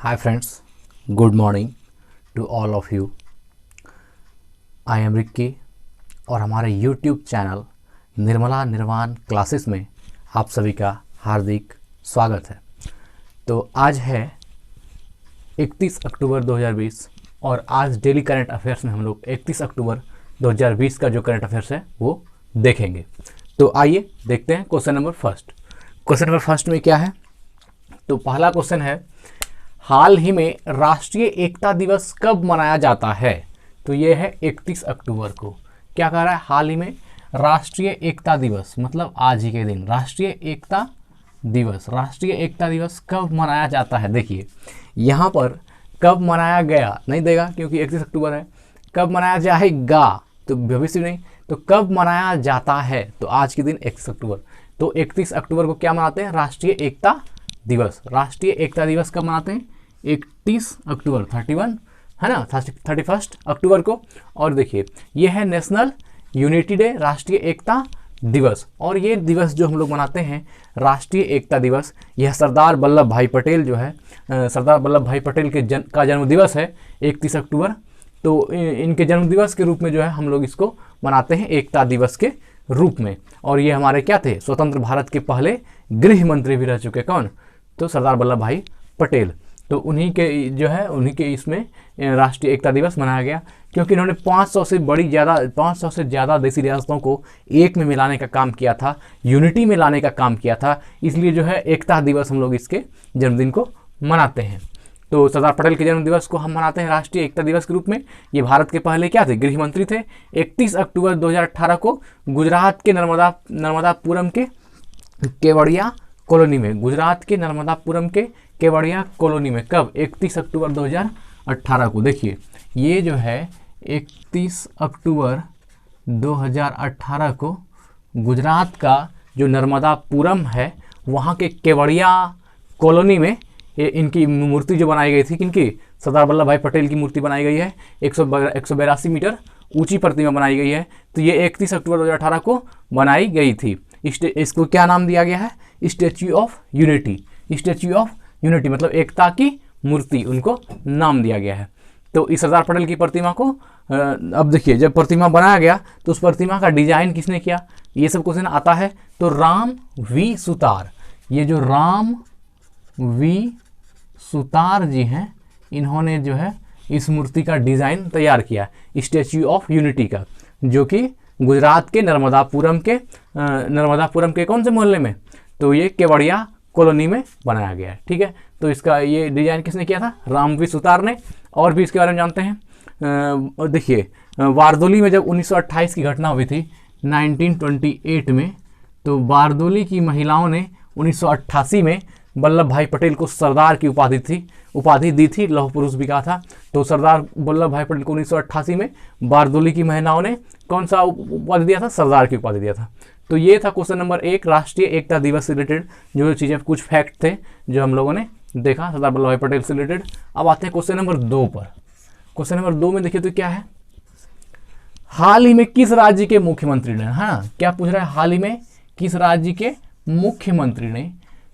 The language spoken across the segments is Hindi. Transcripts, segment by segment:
Hi friends, good morning to all of you. I am Ricky और हमारे YouTube चैनल निर्मला निर्वाण क्लासेस में आप सभी का हार्दिक स्वागत है। तो आज है 31 अक्टूबर 2020 और आज डेली करंट अफेयर्स में हम लोग 31 अक्टूबर 2020 का जो करंट अफेयर्स है वो देखेंगे। तो आइए देखते हैं क्वेश्चन नंबर फर्स्ट में क्या है। तो पहला क्वेश्चन है, हाल ही में राष्ट्रीय एकता दिवस कब मनाया जाता है? तो ये है 31 अक्टूबर को। क्या कह रहा है? हाल ही में राष्ट्रीय एकता दिवस, मतलब आज ही के दिन राष्ट्रीय एकता दिवस कब मनाया जाता है। देखिए यहाँ पर कब मनाया गया नहीं देगा क्योंकि 31 अक्टूबर है। कब मनाया जाएगा तो भविष्य नहीं, तो कब मनाया जाता है तो आज के दिन 31 अक्टूबर। तो 31 अक्टूबर को क्या मनाते हैं? राष्ट्रीय एकता दिवस। राष्ट्रीय एकता दिवस कब मनाते हैं? 31 अक्टूबर 31 है ना, 31 अक्टूबर को। और देखिए ये है नेशनल यूनिटी डे, राष्ट्रीय एकता दिवस। और ये दिवस जो हम लोग मनाते हैं राष्ट्रीय एकता दिवस, यह सरदार वल्लभ भाई पटेल जो है सरदार वल्लभ भाई पटेल के का जन्म दिवस है 31 अक्टूबर। तो इनके जन्म दिवस के रूप में जो है हम लोग इसको मनाते हैं एकता दिवस के रूप में। और ये हमारे क्या थे? स्वतंत्र भारत के पहले गृह मंत्री भी रह चुके। कौन? तो सरदार वल्लभ भाई पटेल। तो उन्हीं के इसमें राष्ट्रीय एकता दिवस मनाया गया क्योंकि इन्होंने 500 से ज़्यादा देशी रियासतों को एक में मिलाने का काम किया था, यूनिटी में लाने का काम किया था। इसलिए जो है एकता दिवस हम लोग इसके जन्मदिन को मनाते हैं। तो सरदार पटेल के जन्म दिवस को हम मनाते हैं राष्ट्रीय एकता दिवस के रूप में। ये भारत के पहले क्या थे? गृह मंत्री थे। 31 अक्टूबर 2018 को गुजरात के नर्मदापुरम के केवड़िया कॉलोनी में, गुजरात के नर्मदापुरम के केवड़िया कॉलोनी में। कब? 31 अक्टूबर 2018 को। देखिए ये जो है 31 अक्टूबर 2018 को गुजरात का जो नर्मदापुरम है वहाँ के केवड़िया कॉलोनी में ये इनकी मूर्ति जो बनाई गई थी, किनकी? सरदार वल्लभ भाई पटेल की मूर्ति बनाई गई है। 182 मीटर ऊंची प्रतिमा बनाई गई है। तो ये 31 अक्टूबर 2018 को बनाई गई थी। इसको क्या नाम दिया गया है? Statue of unity. Statue of unity मतलब एकता की मूर्ति, उनको नाम दिया गया है। तो इस सरदार पटेल की प्रतिमा को अब देखिए जब प्रतिमा बनाया गया तो उस प्रतिमा का डिजाइन किसने किया? ये सब क्वेश्चन आता है। तो राम वी सुतार, ये जो राम वी सुतार जी हैं, इन्होंने जो है इस मूर्ति का डिजाइन तैयार किया स्टैच्यू ऑफ यूनिटी का, जो कि गुजरात के नर्मदापुरम के कौन से मोहल्ले में? तो ये केवड़िया कॉलोनी में बनाया गया है। ठीक है, तो इसका ये डिजाइन किसने किया था? रामवी सुतार ने। और भी इसके बारे में जानते हैं। देखिए बारदोली में जब 1928 की घटना हुई थी 1928 में, तो बारदोली की महिलाओं ने 1988 में वल्लभ भाई पटेल को सरदार की उपाधि दी थी, लौह पुरुष भी कहा था। तो सरदार वल्लभ भाई पटेल को 1988 में बारदोली की महिलाओं ने कौन सा उपाधि दिया था? सरदार की उपाधि दिया था। तो ये था क्वेश्चन नंबर 1 राष्ट्रीय एकता दिवस से रिलेटेड जो चीज़ें, कुछ फैक्ट थे जो हम लोगों ने देखा सरदार वल्लभ भाई पटेल से रिलेटेड। अब आते हैं क्वेश्चन नंबर 2 पर। क्वेश्चन नंबर 2 में देखिए तो क्या है, हाल ही में किस राज्य के मुख्यमंत्री ने, हाँ क्या पूछ रहा है, हाल ही में किस राज्य के मुख्यमंत्री ने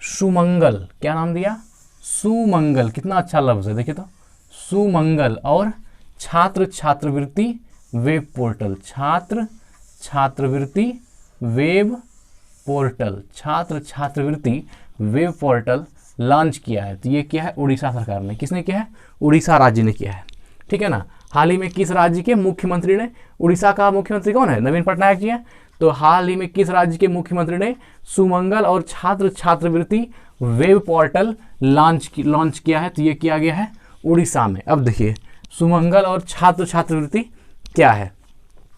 सुमंगल, क्या नाम दिया? सुमंगल, कितना अच्छा लफ्ज है देखिए तो, सुमंगल और छात्र छात्रवृत्ति वेब पोर्टल, छात्र छात्रवृत्ति वेब पोर्टल लॉन्च किया है। तो ये क्या है? उड़ीसा सरकार ने। किसने किया है? उड़ीसा राज्य ने किया है। ठीक है ना। हाल ही में किस राज्य के मुख्यमंत्री ने, उड़ीसा का मुख्यमंत्री कौन है? नवीन पटनायक जी हैं। तो हाल ही में किस राज्य के मुख्यमंत्री ने सुमंगल और छात्र छात्रवृत्ति वेब पोर्टल लॉन्च किया है? तो ये किया गया है उड़ीसा में। अब देखिए सुमंगल और छात्र छात्रवृत्ति क्या है।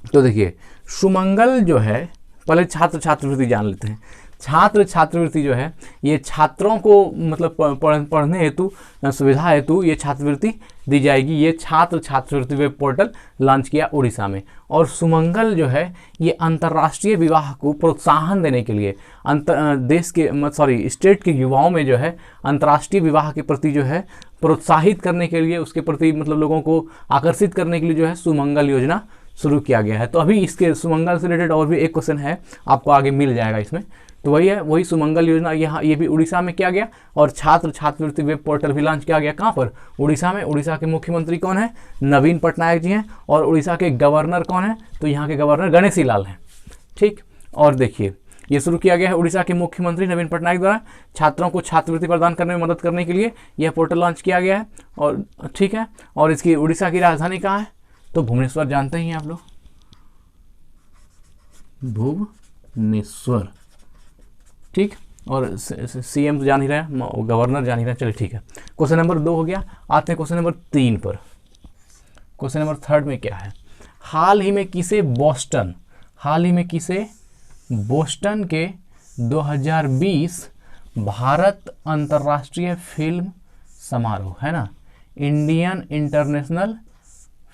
तो देखिए सुमंगल जो है, पहले छात्र छात्रवृत्ति जान लेते हैं। छात्र छात्रवृत्ति जो है ये छात्रों को मतलब पढ़ने हेतु, सुविधा हेतु ये छात्रवृत्ति दी जाएगी। ये छात्र छात्रवृत्ति वेब पोर्टल लॉन्च किया उड़ीसा में। और सुमंगल जो है ये अंतर्राष्ट्रीय विवाह को प्रोत्साहन देने के लिए स्टेट के युवाओं में जो है अंतर्राष्ट्रीय विवाह के प्रति जो है प्रोत्साहित करने के लिए, उसके प्रति मतलब लोगों को आकर्षित करने के लिए जो है सुमंगल योजना शुरू किया गया है। तो अभी इसके सुमंगल से रिलेटेड और भी एक क्वेश्चन है, आपको आगे मिल जाएगा इसमें। तो वही है, वही सुमंगल योजना यहाँ ये भी उड़ीसा में किया गया। और छात्र छात्रवृत्ति वेब पोर्टल भी लॉन्च किया गया, कहाँ पर, उड़ीसा में। उड़ीसा के मुख्यमंत्री कौन है, नवीन पटनायक जी हैं। और उड़ीसा के गवर्नर कौन है, तो यहाँ के गवर्नर गणेशी लाल हैं। ठीक, और देखिए ये शुरू किया गया है उड़ीसा के मुख्यमंत्री नवीन पटनायक द्वारा छात्रों को छात्रवृत्ति प्रदान करने में मदद करने के लिए यह पोर्टल लॉन्च किया गया है। और ठीक है, और इसकी उड़ीसा की राजधानी कहाँ है, तो भुवनेश्वर, जानते ही हैं आप लोग, भुवनेश्वर। ठीक, और सीएम तो जान ही रहे हैं, गवर्नर जान ही रहे हैं। चलिए ठीक है, क्वेश्चन नंबर 2 हो गया। आते हैं क्वेश्चन नंबर 3 पर। क्वेश्चन नंबर 3 में क्या है, हाल ही में किसे बोस्टन के 2020 भारत अंतर्राष्ट्रीय फिल्म समारोह, है ना, इंडियन इंटरनेशनल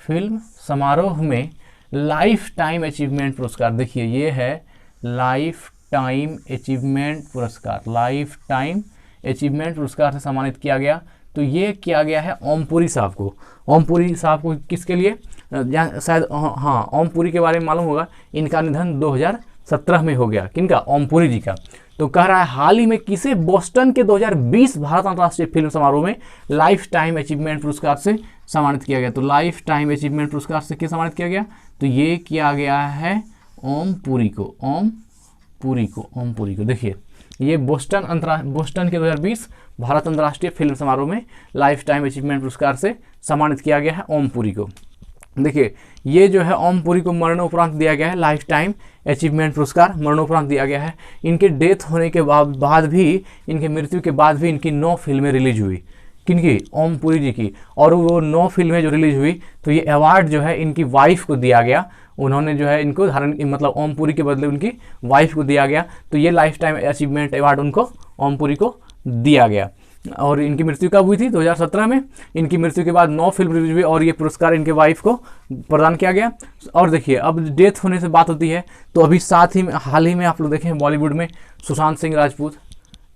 फिल्म समारोह में लाइफ टाइम अचीवमेंट पुरस्कार, देखिए ये है लाइफ टाइम अचीवमेंट पुरस्कार से सम्मानित किया गया। तो ये किया गया है ओमपुरी साहब को। ओमपुरी साहब को किसके लिए, शायद हाँ ओमपुरी के बारे में मालूम होगा, इनका निधन 2017 में हो गया, किनका, ओमपुरी जी का। तो कह रहा है हाल ही में किसे बोस्टन के 2020 भारत अंतर्राष्ट्रीय फिल्म समारोह में लाइफ टाइम अचीवमेंट पुरस्कार से सम्मानित किया गया। तो लाइफ टाइम अचीवमेंट पुरस्कार से क्या सम्मानित किया गया, तो ये किया गया है ओमपुरी को। देखिए ये बोस्टन के 2020 भारत अंतर्राष्ट्रीय फिल्म समारोह में लाइफ टाइम अचीवमेंट पुरस्कार से सम्मानित किया गया है ओमपुरी को। देखिए ये जो है ओमपुरी को मरणोपरांत दिया गया है, लाइफ टाइम अचीवमेंट पुरस्कार मरणोपरांत दिया गया है। इनके डेथ होने के बाद भी, इनके मृत्यु के बाद भी इनकी 9 फिल्में रिलीज हुई, किनकी, ओमपुरी जी की। और वो 9 फिल्में जो रिलीज हुई, तो ये अवार्ड जो है इनकी वाइफ को दिया गया। उन्होंने जो है इनको धारण, मतलब ओमपुरी के बदले उनकी वाइफ को दिया गया। तो ये लाइफ टाइम अचीवमेंट अवार्ड उनको, ओमपुरी को दिया गया। और इनकी मृत्यु कब हुई थी, 2017 में। इनकी मृत्यु के बाद 9 फिल्म रिलीज हुई और ये पुरस्कार इनके वाइफ को प्रदान किया गया। और देखिए अब डेथ होने से बात होती है, तो अभी साथ ही में हाल ही में आप लोग देखें बॉलीवुड में सुशांत सिंह राजपूत,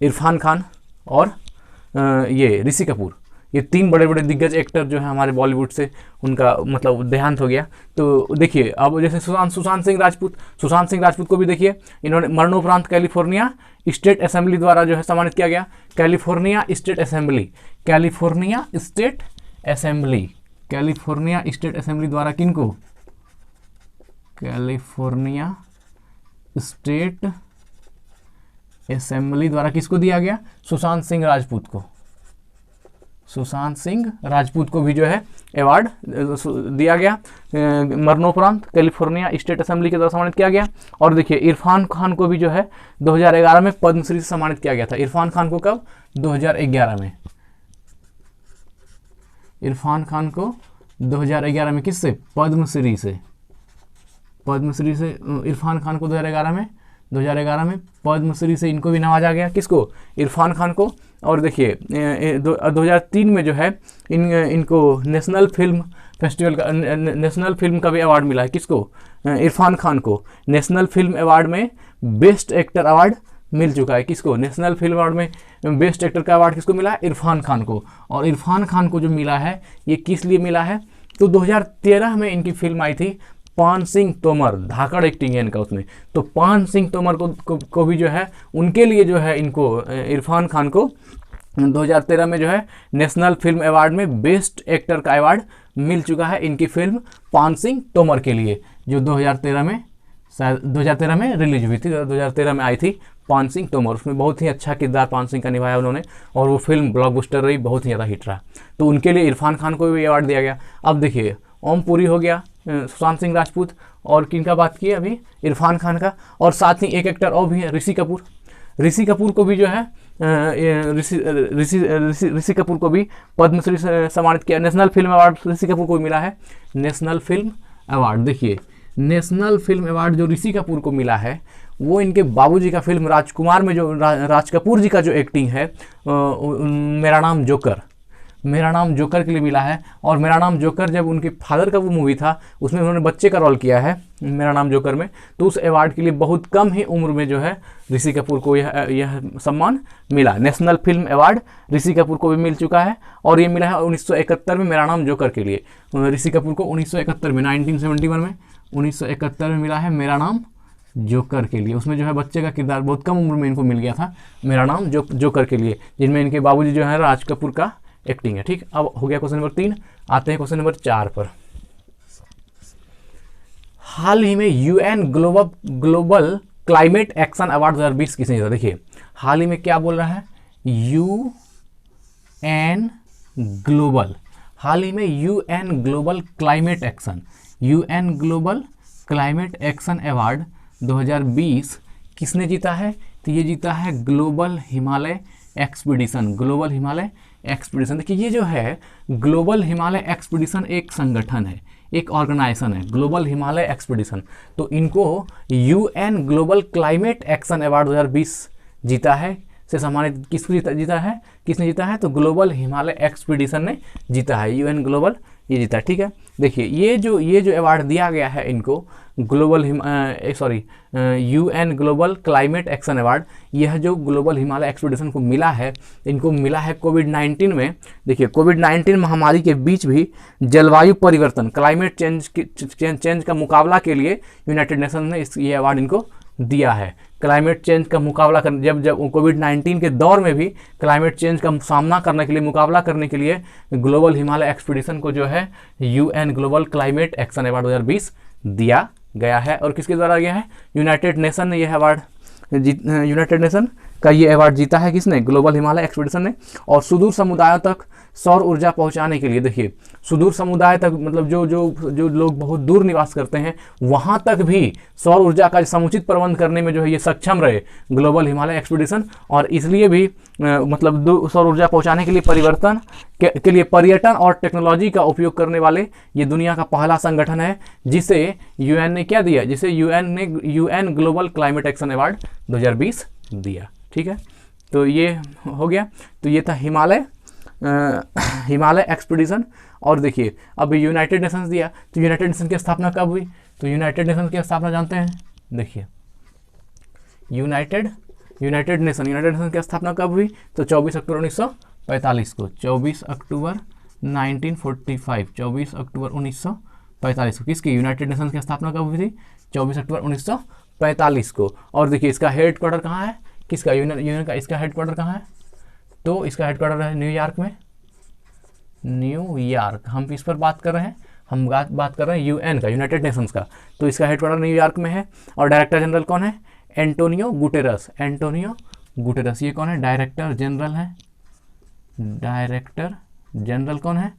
इरफान खान और ये ऋषि कपूर, ये 3 बड़े बड़े दिग्गज एक्टर जो है हमारे बॉलीवुड से, उनका मतलब देहांत हो गया। तो देखिए अब जैसे सुशांत सिंह राजपूत को भी देखिए इन्होंने मरणोपरांत कैलिफोर्निया स्टेट असेंबली द्वारा जो है सम्मानित किया गया। कैलिफोर्निया स्टेट असेंबली द्वारा किनको, कैलिफोर्निया स्टेट असेंबली द्वारा किसको दिया गया, सुशांत सिंह राजपूत को भी जो है अवार्ड दिया गया मरणोपरांत, कैलिफोर्निया स्टेट असेंबली के द्वारा सम्मानित किया गया। और देखिए इरफान खान को भी जो है 2011 में पद्मश्री से सम्मानित किया गया था। इरफान खान को कब, 2011 में। इरफान खान को 2011 में किससे, पद्मश्री से इरफान खान को 2011 में पद्मश्री से इनको भी नवाजा गया। किसको, इरफान खान को। और देखिए 2003 में जो है इनको नेशनल फिल्म का भी अवार्ड मिला है। किसको, इरफान खान को नेशनल फिल्म अवार्ड में बेस्ट एक्टर अवार्ड मिल चुका है। किसको, नेशनल फिल्म अवार्ड में बेस्ट एक्टर का अवार्ड किसको मिला है, इरफान खान को। और इरफान खान को जो मिला है ये किस लिए मिला है, तो 2013 में इनकी फिल्म आई थी पान सिंह तोमर, धाकड़ एक्टिंग है इनका उसमें। तो पान सिंह तोमर को भी जो है उनके लिए जो है इनको इरफान खान को 2013 में जो है नेशनल फिल्म अवार्ड में बेस्ट एक्टर का अवार्ड मिल चुका है इनकी फिल्म पान सिंह तोमर के लिए, जो 2013 में रिलीज हुई थी। 2013 में आई थी पान सिंह तोमर, उसमें बहुत ही अच्छा किरदार पान सिंह का निभाया उन्होंने और वो फिल्म ब्लॉकबस्टर रही, बहुत ही ज़्यादा हिट रहा। तो उनके लिए इरफान खान को भी अवार्ड दिया गया। अब देखिए ओमपुरी हो गया, सुशांत सिंह राजपूत, और किनका बात की अभी, इरफान खान का। और साथ ही एक एक्टर और भी है, ऋषि कपूर को भी जो है ऋषि कपूर को भी पद्मश्री से सम्मानित किया। National film award Rishi Kapoor को मिला है, नेशनल फिल्म अवार्ड। देखिए नेशनल फिल्म अवार्ड जो ऋषि कपूर को मिला है वो इनके बाबूजी का फिल्म राजकुमार में जो राज कपूर जी का जो एक्टिंग है, मेरा नाम जोकर के लिए मिला है। और मेरा नाम जोकर जब उनके फादर का वो मूवी था उसमें उन्होंने बच्चे का रोल किया है मेरा नाम जोकर में, तो उस अवार्ड के लिए बहुत कम ही उम्र में जो है ऋषि कपूर को यह सम्मान मिला। National film award Rishi Kapoor को भी मिल चुका है और ये मिला है 1971 में मेरा नाम जोकर के लिए। ऋषि कपूर को 1971 में 1971 में मिला है मेरा नाम जोकर के लिए। उसमें जो है बच्चे का किरदार बहुत कम उम्र में इनको मिल गया था, मेरा नाम जोकर के लिए, जिनमें इनके बाबूजी जो है राज कपूर का एक्टिंग है। ठीक, अब हो गया क्वेश्चन नंबर 3। आते हैं क्वेश्चन नंबर 4 पर। हाल ही में UN global climate action award 2020 किसने जीता? देखिए हाल ही में क्या बोल रहा है, यूएन ग्लोबल, हाल ही में UN global climate action award 2020 किसने जीता है? तो ये जीता है ग्लोबल हिमालय एक्सपीडिशन। देखिए ये जो है ग्लोबल हिमालय एक्सपीडिशन एक संगठन है, एक ऑर्गेनाइजेशन है, ग्लोबल हिमालय एक्सपीडिशन। तो इनको UN global climate action award 2020 जीता है, से सम्मानित किसको जीता है, किसने जीता है? तो ग्लोबल हिमालय एक्सपीडिशन ने जीता है, यूएन ग्लोबल ये जीता है। ठीक है, देखिए ये जो अवार्ड दिया गया है इनको UN global climate action award, यह जो ग्लोबल हिमालय एक्सपीडिशन को मिला है, इनको मिला है कोविड-19 में। देखिए कोविड-19 महामारी के बीच भी जलवायु परिवर्तन, क्लाइमेट चेंज का मुकाबला के लिए यूनाइटेड नेशन ने ये अवार्ड इनको दिया है। क्लाइमेट चेंज का मुकाबला कर जब कोविड-19 के दौर में भी क्लाइमेट चेंज का सामना करने के लिए, मुकाबला करने के लिए ग्लोबल हिमालय एक्सपीडिशन को जो है UN global climate action award 2020 दिया गया है। और किसके द्वारा गया है? यूनाइटेड नेशन ने यह अवार्ड यूनाइटेड नेशन का ये अवार्ड जीता है, किसने? ग्लोबल हिमालय एक्सपीडिशन ने। और सुदूर समुदायों तक सौर ऊर्जा पहुंचाने के लिए, देखिए सुदूर समुदाय तक मतलब जो लोग बहुत दूर निवास करते हैं वहां तक भी सौर ऊर्जा का समुचित प्रबंध करने में जो है ये सक्षम रहे ग्लोबल हिमालय एक्सपीडिशन। और इसलिए भी मतलब सौर ऊर्जा पहुंचाने के लिए के लिए पर्यटन और टेक्नोलॉजी का उपयोग करने वाले ये दुनिया का पहला संगठन है जिसे यूएन ने क्या दिया, जिसे UN global climate action award 2020 दिया। ठीक है, तो ये हो गया। तो ये था हिमालय एक्सपीडिशन। और देखिए अब यूनाइटेड नेशंस दिया, तो यूनाइटेड नेशन की स्थापना कब हुई? तो यूनाइटेड नेशन की स्थापना जानते हैं, देखिए यूनाइटेड नेशन की स्थापना कब हुई? तो 24 अक्टूबर 1945 को, 24 अक्टूबर 1945 को किसकी? यूनाइटेड नेशन की स्थापना कब हुई थी? 24 अक्टूबर 1945 को। और देखिए इसका हेड क्वार्टर कहाँ है, किसका? यूएन का। इसका हेड क्वार्टर कहाँ है? तो इसका हेड क्वार्टर है न्यूयॉर्क में, न्यूयॉर्क। हम इस पर बात कर रहे हैं, हम बात कर रहे हैं यूएन का, यूनाइटेड नेशंस का। तो इसका हेड क्वार्टर न्यूयॉर्क में है। और डायरेक्टर जनरल कौन है? Antonio Guterres. ये कौन है? डायरेक्टर जनरल है। डायरेक्टर जनरल कौन है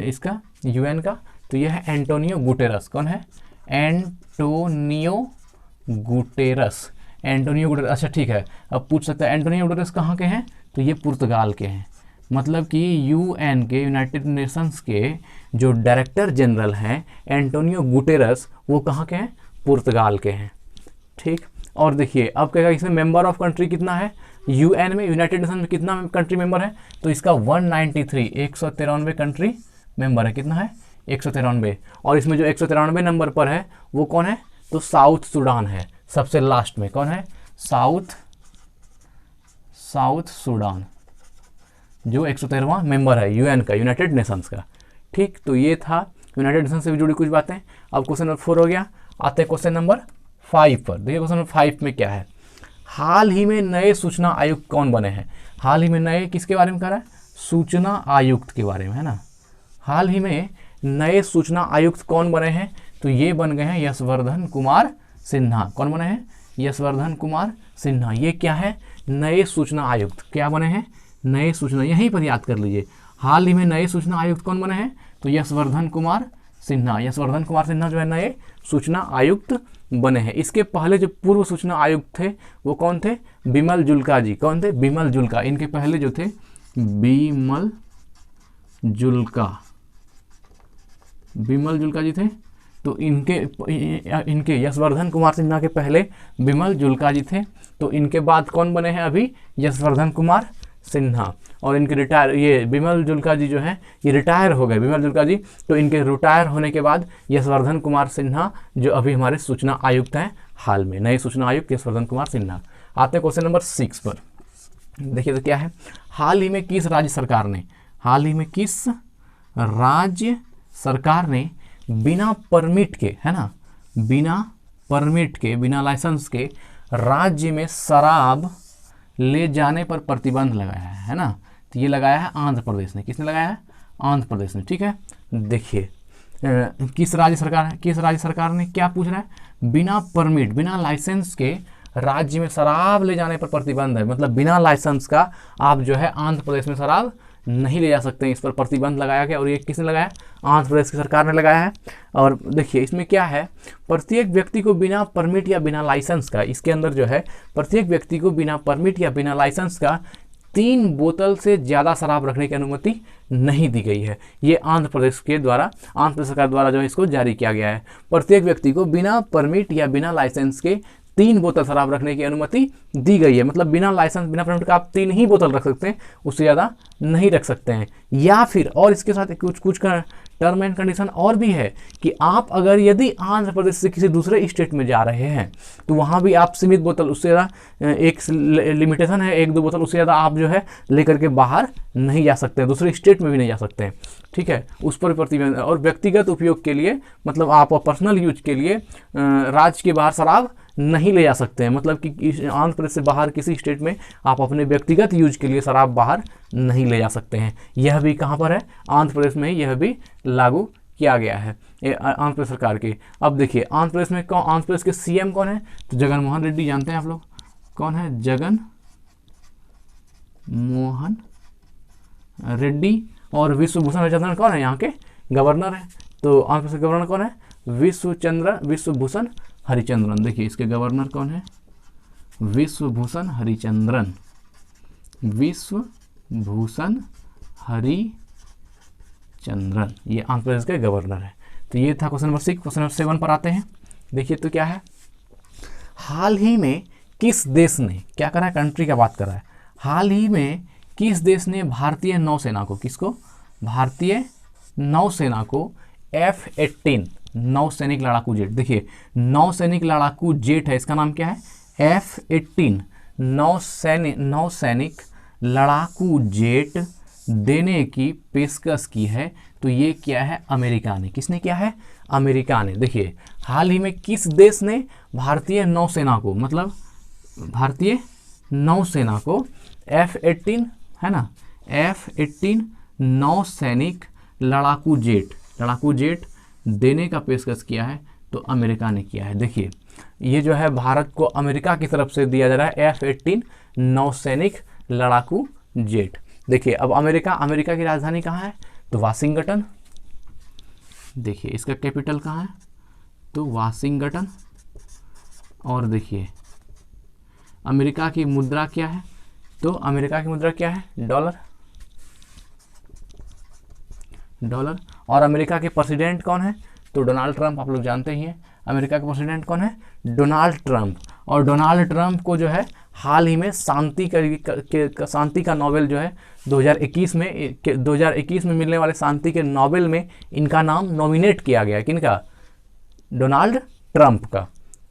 इसका? यूएन का। तो यह है एंटोनियो गुटेरस। कौन है? Antonio Guterres. अच्छा ठीक है, अब पूछ सकता है एंटोनियो गुटेरस कहाँ के हैं? तो ये पुर्तगाल के हैं। मतलब कि यूएन के, यूनाइटेड नेशंस के जो डायरेक्टर जनरल हैं एंटोनियो गुटेरस, वो कहाँ के हैं? पुर्तगाल के हैं। ठीक, और देखिए अब कहेगा इसमें मेंबर ऑफ कंट्री कितना है यूएन में, यूनाइटेड नेशन में कितना कंट्री मेंबर है? तो इसका 193 कंट्री मेंबर है। कितना है? 193। और इसमें जो 193 नंबर पर है वो कौन है? तो साउथ सूडान है सबसे लास्ट में। कौन है? साउथ सूडान, जो 113वां मेंबर है यूएन का, यूनाइटेड नेशंस का। ठीक, तो ये था यूनाइटेड नेशन से भी जुड़ी कुछ बातें। अब क्वेश्चन नंबर 4 हो गया। आते हैं क्वेश्चन नंबर 5 पर। देखिए क्वेश्चन नंबर 5 में क्या है? हाल ही में नए सूचना आयुक्त कौन बने हैं? हाल ही में नए किसके बारे में कह रहा है? सूचना आयुक्त के बारे में, है ना। हाल ही में नए सूचना आयुक्त कौन बने हैं? तो ये बन गए हैं यशवर्धन कुमार सिन्हा। कौन बने हैं? यशवर्धन कुमार सिन्हा। ये क्या है? नए सूचना आयुक्त। क्या बने हैं? नए सूचना, यहीं पर याद कर लीजिए। हाल ही में नए सूचना आयुक्त कौन बने हैं? तो यशवर्धन कुमार सिन्हा। यशवर्धन कुमार सिन्हा जो है नए सूचना आयुक्त बने हैं। इसके पहले जो पूर्व सूचना आयुक्त थे वो कौन थे? बिमल जुल्का जी। कौन थे? बिमल जुल्का। इनके पहले जो थे बिमल जुल्का जी थे। तो इनके यशवर्धन कुमार सिन्हा के पहले बिमल जुल्का जी थे। तो इनके बाद कौन बने हैं अभी? यशवर्धन कुमार सिन्हा। और इनके ये बिमल जुल्का जी जो हैं ये रिटायर हो गए, बिमल जुल्का जी। तो इनके रिटायर होने के बाद यशवर्धन कुमार सिन्हा जो अभी हमारे सूचना आयुक्त हैं हाल में, नए सूचना आयुक्त यशवर्धन कुमार सिन्हा। आते हैं क्वेश्चन नंबर 6 पर। देखिए तो क्या है? हाल ही में किस राज्य सरकार ने बिना परमिट के, है ना, बिना परमिट के, बिना लाइसेंस के राज्य में शराब ले जाने पर प्रतिबंध लगाया है ना। तो ये लगाया है आंध्र प्रदेश ने। किसने लगाया है? आंध्र प्रदेश ने। ठीक है, देखिए किस राज्य सरकार ने क्या पूछ रहा है? बिना परमिट, बिना लाइसेंस के राज्य में शराब ले जाने पर प्रतिबंध है। मतलब बिना लाइसेंस का आप जो है आंध्र प्रदेश में शराब नहीं ले जा सकते हैं, इस पर प्रतिबंध लगाया गया। और ये किसने लगाया? आंध्र प्रदेश की सरकार ने लगाया है। और देखिए इसमें क्या है, प्रत्येक व्यक्ति को बिना परमिट या बिना लाइसेंस का, इसके अंदर जो है प्रत्येक व्यक्ति को बिना परमिट या बिना लाइसेंस का 3 बोतल से ज़्यादा शराब रखने की अनुमति नहीं दी गई है। ये आंध्र प्रदेश सरकार द्वारा जो है इसको जारी किया गया है। प्रत्येक व्यक्ति को बिना परमिट या बिना लाइसेंस के 3 बोतल शराब रखने की अनुमति दी गई है। मतलब बिना लाइसेंस, बिना परमिट का आप 3 ही बोतल रख सकते हैं, उससे ज़्यादा नहीं रख सकते हैं। या फिर और इसके साथ कुछ का टर्म एंड कंडीशन और भी है कि आप अगर यदि आंध्र प्रदेश से किसी दूसरे स्टेट में जा रहे हैं तो वहाँ भी आप सीमित बोतल, उससे ज़्यादा एक लिमिटेशन है, 1-2 बोतल, उससे ज़्यादा आप जो है लेकर के बाहर नहीं जा सकते हैं, दूसरे स्टेट में भी नहीं जा सकते हैं। ठीक है, उस पर प्रतिबंध। और व्यक्तिगत उपयोग के लिए, मतलब आप पर्सनल यूज के लिए राज्य के बाहर शराब नहीं ले जा सकते हैं। मतलब कि आंध्र प्रदेश से बाहर किसी स्टेट में आप अपने व्यक्तिगत यूज के लिए शराब बाहर नहीं ले जा सकते हैं। यह भी कहाँ पर है? आंध्र प्रदेश में ही यह भी लागू किया गया है आंध्र प्रदेश सरकार की। अब देखिए आंध्र प्रदेश में आंध्र प्रदेश के सीएम कौन है? तो जगन मोहन रेड्डी। जानते हैं आप लोग कौन है? जगन मोहन रेड्डी। और विश्वभूषण हरिचंद्रन कौन है? यहाँ के गवर्नर है। तो आंध्र प्रदेश के गवर्नर कौन है? विश्वभूषण हरिचंद्रन। देखिए इसके गवर्नर कौन है? विश्वभूषण हरिचंद्रन। विश्वभूषण हरिचंद्रन ये आंध्र प्रदेश के गवर्नर है। तो ये था क्वेश्चन नंबर 6। क्वेश्चन नंबर 7 पर आते हैं। देखिए तो क्या है, हाल ही में किस देश ने, क्या कर रहा है? कंट्री का बात कर रहा है। हाल ही में किस देश ने भारतीय नौसेना को, किसको? भारतीय नौसेना को F-18 नौसैनिक लड़ाकू जेट। देखिए नौसैनिक लड़ाकू जेट है, इसका नाम क्या है? F-18 नौसैनिक लड़ाकू जेट देने की पेशकश की है। तो ये क्या है? अमेरिका ने। किसने किया है? अमेरिका ने। देखिए हाल ही में किस देश ने भारतीय नौसेना को, मतलब भारतीय नौसेना को F-18 है ना, F-18 नौसैनिक लड़ाकू जेट देने का पेशकश किया है? तो अमेरिका ने किया है। देखिए ये जो है भारत को अमेरिका की तरफ से दिया जा रहा है F-18 नौसैनिक लड़ाकू जेट। देखिए अब अमेरिका की राजधानी कहाँ है? तो वाशिंगटन। देखिए इसका कैपिटल कहाँ है? तो वाशिंगटन। और देखिए अमेरिका की मुद्रा क्या है? तो अमेरिका की मुद्रा क्या है? डॉलर। और अमेरिका के प्रेसिडेंट कौन है? तो डोनाल्ड ट्रंप। आप लोग जानते ही हैं अमेरिका के प्रेसिडेंट कौन है? Donald Trump. और डोनाल्ड ट्रंप को जो है हाल ही में शांति का नोबेल जो है 2021 में मिलने वाले शांति के नोबेल में इनका नाम नॉमिनेट किया गया। किनका? डोनाल्ड ट्रंप का।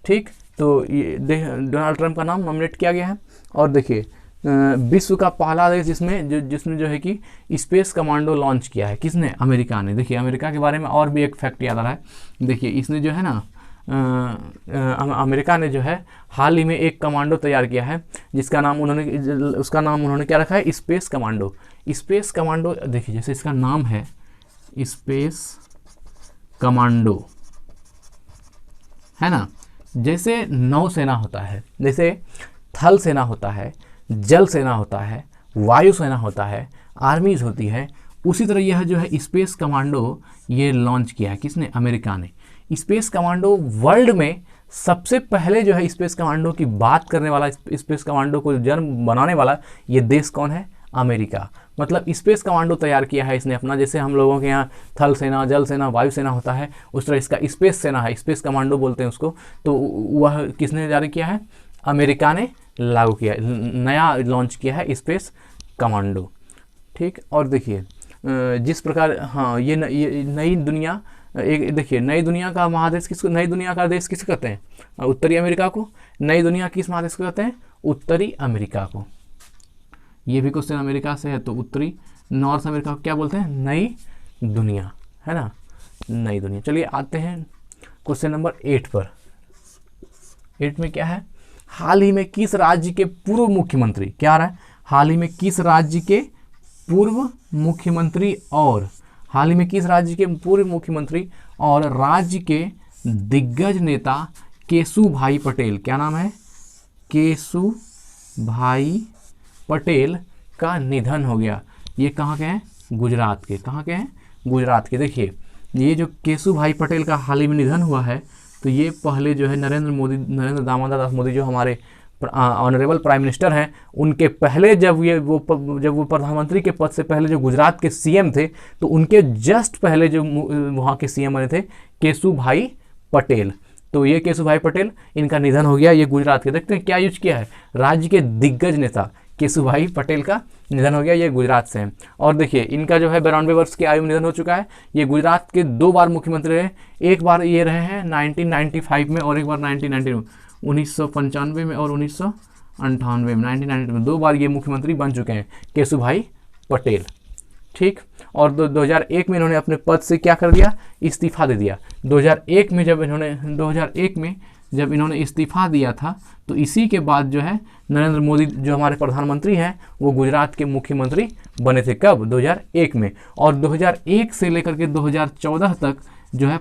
ठीक, तो ये डोनाल्ड ट्रंप का नाम नॉमिनेट किया गया है। और देखिए विश्व का पहला देश जिसने जो है कि स्पेस कमांडो लॉन्च किया है, किसने? अमेरिका ने। देखिए अमेरिका के बारे में और भी एक फैक्ट याद आ रहा है। देखिए इसने जो है ना अमेरिका ने जो है हाल ही में एक कमांडो तैयार किया है उसका नाम उन्होंने क्या रखा है? Space commando. स्पेस कमांडो देखिए जैसे इसका नाम है स्पेस कमांडो, है ना। जैसे नौसेना होता है, जैसे थल सेना होता है, जल सेना होता है, वायु सेना होता है, आर्मीज होती है, उसी तरह यह जो है स्पेस कमांडो ये लॉन्च किया है। किसने? अमेरिका ने। स्पेस कमांडो वर्ल्ड में सबसे पहले जो है स्पेस कमांडो की बात करने वाला, स्पेस कमांडो को जन्म बनाने वाला ये देश कौन है? अमेरिका। मतलब स्पेस कमांडो तैयार किया है इसने अपना। जैसे हम लोगों के यहाँ थल सेना, जल सेना, वायु सेना होता है, उस तरह इसका स्पेस सेना है, स्पेस कमांडो बोलते हैं उसको। तो वह किसने जारी किया है? अमेरिका ने लागू किया, नया लॉन्च किया है स्पेस कमांडो। ठीक, और देखिए जिस प्रकार ये नई दुनिया, एक देखिए नई दुनिया का महादेश किसको, नई दुनिया का देश किसको कहते हैं? उत्तरी अमेरिका को। नई दुनिया किस महादेश को कहते हैं? उत्तरी अमेरिका को। ये भी क्वेश्चन अमेरिका से है, तो उत्तरी, नॉर्थ अमेरिका को क्या बोलते हैं? नई दुनिया, है ना, नई दुनिया। चलिए आते हैं क्वेश्चन नंबर 8 पर। 8 में क्या है, हाल ही में किस राज्य के पूर्व मुख्यमंत्री, क्या आ रहा है, हाल ही में किस राज्य के पूर्व मुख्यमंत्री और हाल ही में किस राज्य के पूर्व मुख्यमंत्री और राज्य के दिग्गज नेता केशुभाई पटेल, क्या नाम है, केशुभाई पटेल का निधन हो गया। ये कहाँ के हैं, गुजरात के, कहाँ के हैं, गुजरात के। देखिए ये जो केशुभाई पटेल का हाल ही में निधन हुआ है, तो ये पहले जो है नरेंद्र दामोदर दास मोदी जो हमारे ऑनरेबल प्राइम मिनिस्टर हैं, उनके पहले जब वो प्रधानमंत्री के पद से पहले जो गुजरात के सीएम थे, तो उनके जस्ट पहले जो वहाँ के सीएम बने थे केशुभाई पटेल। तो ये केशुभाई पटेल, इनका निधन हो गया, ये गुजरात के। देखते हैं क्या यूज किया है, राज्य के दिग्गज नेता केशुभाई पटेल का निधन हो गया, ये गुजरात से हैं। और देखिए इनका जो है 92 वर्ष की आयु में निधन हो चुका है। ये गुजरात के 2 बार मुख्यमंत्री रहे, एक बार ये रहे हैं 1995 में और एक बार 1995 में और 1998 में, 1998 में 2 बार ये मुख्यमंत्री बन चुके हैं केशुभाई पटेल, ठीक। और 2001 में इन्होंने अपने पद से क्या कर दिया, इस्तीफा दे दिया। 2001 में जब इन्होंने इस्तीफा दिया था, तो इसी के बाद जो है नरेंद्र मोदी जो हमारे प्रधानमंत्री हैं, वो गुजरात के मुख्यमंत्री बने थे। कब, 2001 में। और 2001 से लेकर के 2014 तक जो है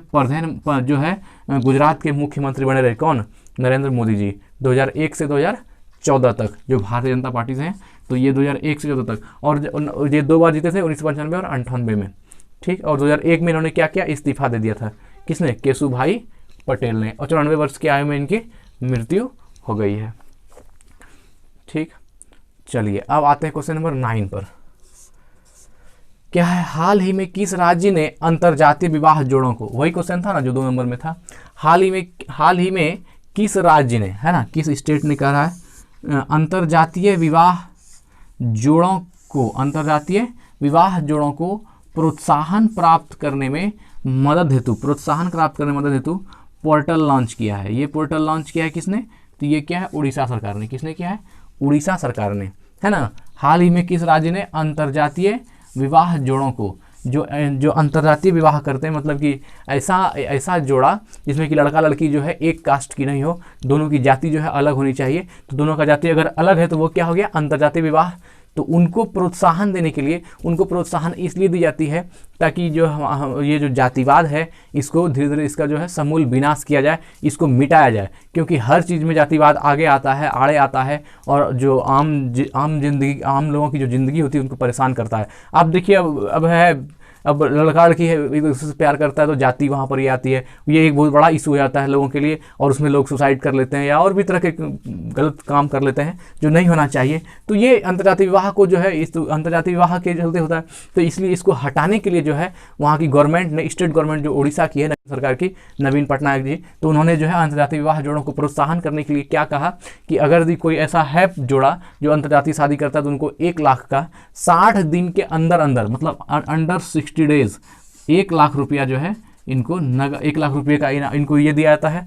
गुजरात के मुख्यमंत्री बने रहे, कौन, नरेंद्र मोदी जी। 2001 से 2014 तक जो भारतीय जनता पार्टी से हैं, तो ये 2001 से 2014 तक। और ये 2 बार जीते थे, 1995 और 98 में, ठीक। और 2001 में इन्होंने क्या किया, इस्तीफा दे दिया था, किसने, केशुभाई पटेल ने। और 94 वर्ष की आयु में इनकी मृत्यु हो गई है, ठीक। चलिए अब आते हैं क्वेश्चन नंबर 9 पर। क्या है, हाल ही में किस राज्य ने अंतरजातीय विवाह जोड़ों को, वही क्वेश्चन था ना जो 2 नंबर में था, हाल ही में किस राज्य ने, है ना, किस स्टेट ने कहा है अंतरजातीय विवाह जोड़ों को प्रोत्साहन प्राप्त करने में मदद हेतु पोर्टल लॉन्च किया है। ये पोर्टल लॉन्च किया है किसने, तो ये क्या है, उड़ीसा सरकार ने। किसने किया है, उड़ीसा सरकार ने, है ना। हाल ही में किस राज्य ने अंतरजातीय विवाह जोड़ों को, जो अंतरजातीय विवाह करते हैं, मतलब कि ऐसा जोड़ा जिसमें कि लड़का लड़की जो है एक कास्ट की नहीं हो, दोनों की जाति जो है अलग होनी चाहिए। तो दोनों का जाति अगर अलग है तो वो क्या हो गया, अंतरजातीय विवाह। तो उनको प्रोत्साहन देने के लिए, उनको प्रोत्साहन इसलिए दी जाती है ताकि ये जो जातिवाद है, इसको धीरे धीरे इसका जो है समूल विनाश किया जाए, इसको मिटाया जाए। क्योंकि हर चीज़ में जातिवाद आगे आता है, आड़े आता है, और जो आम लोगों की जो ज़िंदगी होती है उनको परेशान करता है। आप देखिए अब लड़का लड़की है, एक दूसरे से प्यार करता है तो जाति वहाँ पर ये आती है, ये एक बहुत बड़ा इशू हो जाता है लोगों के लिए, और उसमें लोग सुसाइड कर लेते हैं या और भी तरह के गलत काम कर लेते हैं जो नहीं होना चाहिए। तो ये अंतर्जातीय विवाह को जो है, इस अंतर्जातीय विवाह के चलते होता है। तो इसलिए इसको हटाने के लिए जो है वहाँ की गवर्नमेंट ने, स्टेट गवर्नमेंट जो उड़ीसा की है सरकार की, नवीन पटनायक जी, तो उन्होंने जो है अंतर्जातीय विवाह जोड़ों को प्रोत्साहन करने के लिए क्या कहा कि अगर भी कोई ऐसा है जोड़ा जो अंतर्जातीय शादी करता है तो उनको 1 लाख का 60 दिन के अंदर मतलब अंडर 60 डेज 1 लाख रुपया जो है इनको 1 लाख रुपये का इनको ये दिया जाता है,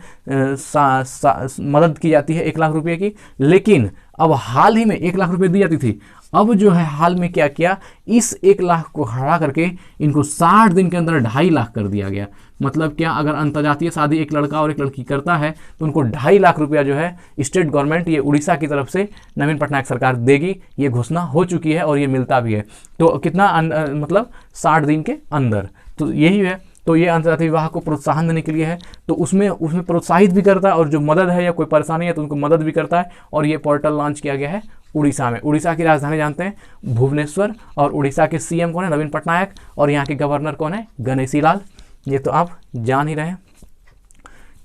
मदद की जाती है 1 लाख रुपये की। लेकिन अब हाल ही में 1 लाख रुपये दी जाती थी, अब जो है हाल में क्या किया, इस 1 लाख को हटा करके इनको 60 दिन के अंदर 2.5 लाख कर दिया गया। मतलब क्या, अगर अंतर्जातीय शादी एक लड़का और एक लड़की करता है तो उनको 2.5 लाख रुपया जो है स्टेट गवर्नमेंट, ये उड़ीसा की तरफ से नवीन पटनायक सरकार देगी। ये घोषणा हो चुकी है और ये मिलता भी है। तो कितना, मतलब 60 दिन के अंदर। तो यही है। तो ये अंतर्जातीय विवाह को प्रोत्साहन देने के लिए है, तो उसमें प्रोत्साहित भी करता है, और जो मदद है या कोई परेशानी है तो उनको मदद भी करता है। और ये पोर्टल लॉन्च किया गया है उड़ीसा में। उड़ीसा की राजधानी जानते हैं, भुवनेश्वर। और उड़ीसा के सीएम कौन है, नवीन पटनायक। और यहाँ के गवर्नर कौन है, गणेशी लाल। ये तो आप जान ही रहे हैं।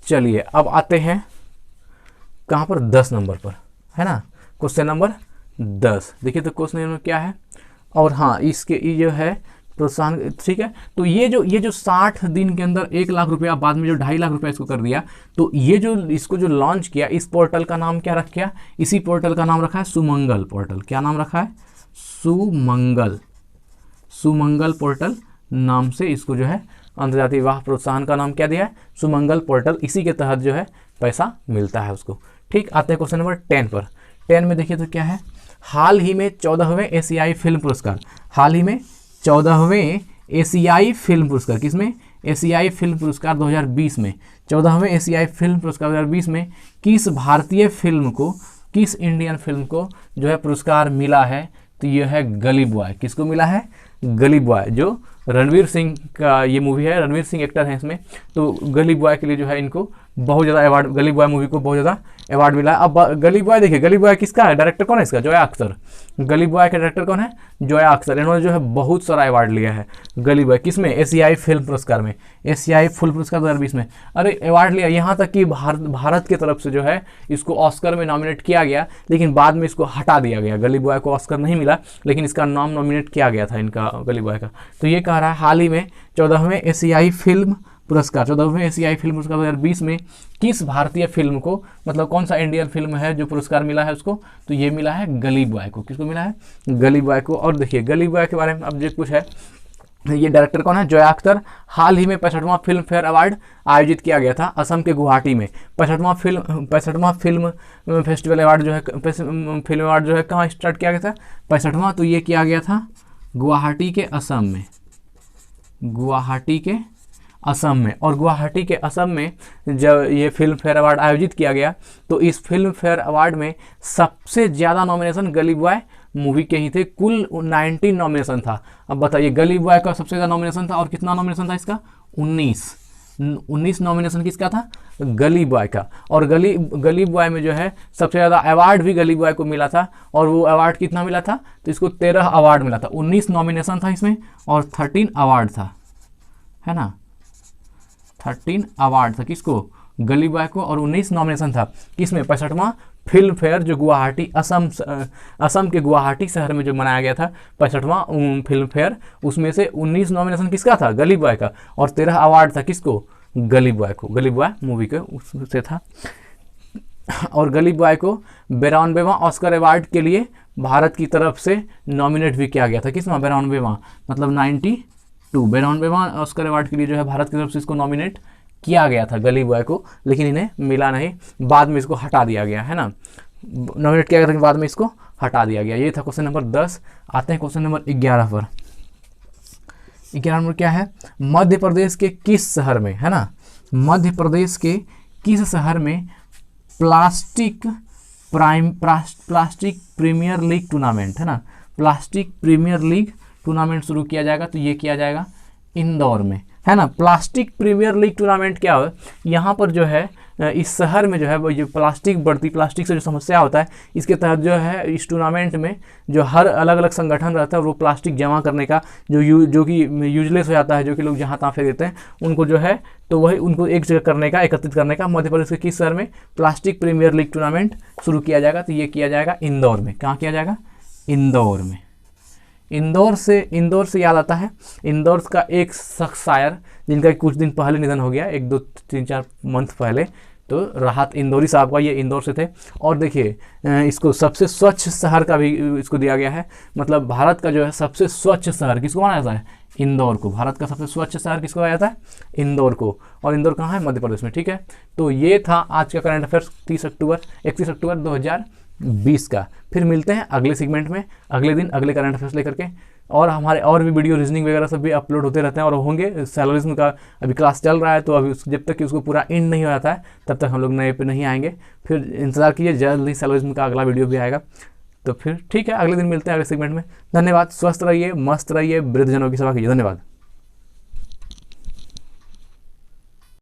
चलिए अब आते हैं कहाँ पर, 10 नंबर पर, है ना, क्वेश्चन नंबर 10। देखिए तो क्वेश्चन नंबर क्या है, और हाँ इसके ये जो है प्रोत्साहन, ठीक है। तो ये जो 60 दिन के अंदर 1 लाख रुपया, बाद में जो 2.5 लाख रुपया इसको कर दिया, तो ये जो इसको जो लॉन्च किया, इस पोर्टल का नाम क्या रखा, इसी पोर्टल का नाम रखा है सुमंगल पोर्टल। क्या नाम रखा है, सुमंगल पोर्टल नाम से इसको जो है अंतर्जातीय विवाह प्रोत्साहन का नाम क्या दिया है, सुमंगल पोर्टल। इसी के तहत जो है पैसा मिलता है उसको, ठीक। आते हैं क्वेश्चन नंबर 10 पर। 10 में देखिए तो क्या है, हाल ही में 14वें एशियाई फिल्म पुरस्कार, हाल ही में 14वें एशियाई फिल्म पुरस्कार, किसमें, एशियाई फिल्म पुरस्कार 2020 में, 14वें एशियाई फिल्म पुरस्कार 2020 में किस भारतीय फिल्म को, किस इंडियन फिल्म को जो है पुरस्कार मिला है? तो ये है गली बॉय। किसको मिला है? गली बॉय, जो रणवीर सिंह का ये मूवी है, रणवीर सिंह एक्टर है इसमें। तो गली बॉय के लिए जो है इनको बहुत ज़्यादा अवार्ड, गली बॉय मूवी को बहुत ज़्यादा अवार्ड मिला है। अब गली बॉय देखिए, गली बॉय किसका है, डायरेक्टर कौन है इसका? जोया अख्तर। गली बॉय का डायरेक्टर कौन है? जोया अख्तर। इन्होंने जो है बहुत सारा अवार्ड लिया है गली बॉय। किसमें? एशियाई फिल्म पुरस्कार में, एशियाई फिल्म पुरस्कार 2020 में। अरे अवार्ड लिया, यहाँ तक कि भारत की तरफ से जो है इसको ऑस्कर में नॉमिनेट किया गया, लेकिन बाद में इसको हटा दिया गया। गली बॉय को ऑस्कर नहीं मिला, लेकिन इसका नाम नॉमिनेट किया गया था इनका, गली बॉय का। तो ये कह रहा है हाल ही में 14वें एशियाई फिल्म पुरस्कार, 14वें एशियाई फिल्म पुरस्कार 2020 में किस भारतीय फिल्म को, मतलब कौन सा इंडियन फिल्म है जो पुरस्कार मिला है उसको? तो ये मिला है गली बॉय को। किसको मिला है? गली बॉय को। और देखिए गली बॉय के बारे में अब जो कुछ है, ये डायरेक्टर कौन है? जोया अख्तर। हाल ही में 65वां फिल्म फेयर अवार्ड आयोजित किया गया था असम के गुवाहाटी में। 65वां फिल्म फेस्टिवल अवार्ड जो है, फिल्म अवार्ड जो है कहाँ स्टार्ट किया गया था? 65वां। तो ये किया गया था गुवाहाटी के असम में, गुवाहाटी के असम में। और गुवाहाटी के असम में जब ये फिल्म फेयर अवार्ड आयोजित किया गया, तो इस फिल्म फेयर अवार्ड में सबसे ज़्यादा नॉमिनेशन गली बॉय मूवी के ही थे। कुल 19 नॉमिनेशन था। अब बताइए, गली बॉय का सबसे ज़्यादा नॉमिनेशन था, और कितना नॉमिनेशन था इसका? 19 नॉमिनेशन किसका था? गली बॉय का। और गली बॉय में जो है सबसे ज़्यादा अवार्ड भी गली बॉय को मिला था। और वो अवार्ड कितना मिला था? तो इसको 13 अवार्ड मिला था। 19 नॉमिनेशन था इसमें और 13 अवार्ड था, है ना? 13 अवार्ड था किसको? गली बॉय को। और 19 नॉमिनेशन था किसमें? 65वां फिल्म फेयर जो गुवाहाटी असम के गुवाहाटी शहर में जो मनाया गया था 65वां फिल्म फेयर, उसमें से 19 नॉमिनेशन किसका था? गली बॉय का। और 13 अवार्ड था किसको? गली बॉय को। गली बॉय मूवी के उससे था। और गली बॉय को 92वां ऑस्कर अवार्ड के लिए भारत की तरफ से नॉमिनेट भी किया गया था। किसमें? 92वां मतलब 92, 92वां ऑस्कर अवार्ड के लिए जो है भारत की तरफ से इसको नॉमिनेट किया गया था गली बॉय को, लेकिन इन्हें मिला नहीं। बाद में इसको हटा दिया गया, है ना? नॉमिनेट किया गया था, बाद में इसको हटा दिया गया। ये था क्वेश्चन नंबर 10। आते हैं क्वेश्चन नंबर 11 पर। 11 नंबर क्या है? मध्य प्रदेश के किस शहर में, है ना, मध्य प्रदेश के किस शहर में प्लास्टिक प्रीमियर लीग टूर्नामेंट, है ना, प्लास्टिक प्रीमियर लीग टूर्नामेंट शुरू किया जाएगा? तो ये किया जाएगा इंदौर में, है ना। प्लास्टिक प्रीमियर लीग टूर्नामेंट क्या है? यहाँ पर जो है इस शहर में जो है वो ये प्लास्टिक से जो समस्या होता है, इसके तहत जो है इस टूर्नामेंट में जो हर अलग अलग संगठन रहता है वो प्लास्टिक जमा करने का जो कि यूजलेस हो जाता है, जो कि लोग जहाँ तहाँ फेंक देते हैं, उनको जो है तो वही उनको एक जगह करने का, एकत्रित करने का मध्य प्रदेश के किस शहर में प्लास्टिक प्रीमियर लीग टूर्नामेंट शुरू किया जाएगा? तो ये किया जाएगा इंदौर में। कहाँ किया जाएगा? इंदौर में। इंदौर से याद आता है, इंदौर का एक शख्स शायर जिनका कुछ दिन पहले निधन हो गया, 1 2 3 4 मंथ पहले, तो राहत इंदौरी साहब का, ये इंदौर से थे। और देखिए इसको सबसे स्वच्छ शहर का भी इसको दिया गया है, मतलब भारत का जो है सबसे स्वच्छ शहर किसको माना जाता है? इंदौर को। भारत का सबसे स्वच्छ शहर किसको कहा जाता है? इंदौर को। और इंदौर कहाँ है? मध्य प्रदेश में, ठीक है। तो ये था आज का करंट अफेयर्स 31 अक्टूबर 2020 का। फिर मिलते हैं अगले सेगमेंट में, अगले दिन अगले करंट अफेयर्स लेकर के। और हमारे और भी वीडियो रीजनिंग वगैरह सब भी अपलोड होते रहते हैं और होंगे। सैलरिज्म का अभी क्लास चल रहा है, तो अभी जब तक कि उसको पूरा एंड नहीं हो जाता है तब तक हम लोग नए पे नहीं आएंगे। फिर इंतजार कीजिए, जल्द ही सैलरिज्म का अगला वीडियो भी आएगा। तो फिर ठीक है, अगले दिन मिलते हैं अगले सेगमेंट में। धन्यवाद। स्वस्थ रहिए, मस्त रहिए, वृद्धजनों की सेवा कीजिए। धन्यवाद।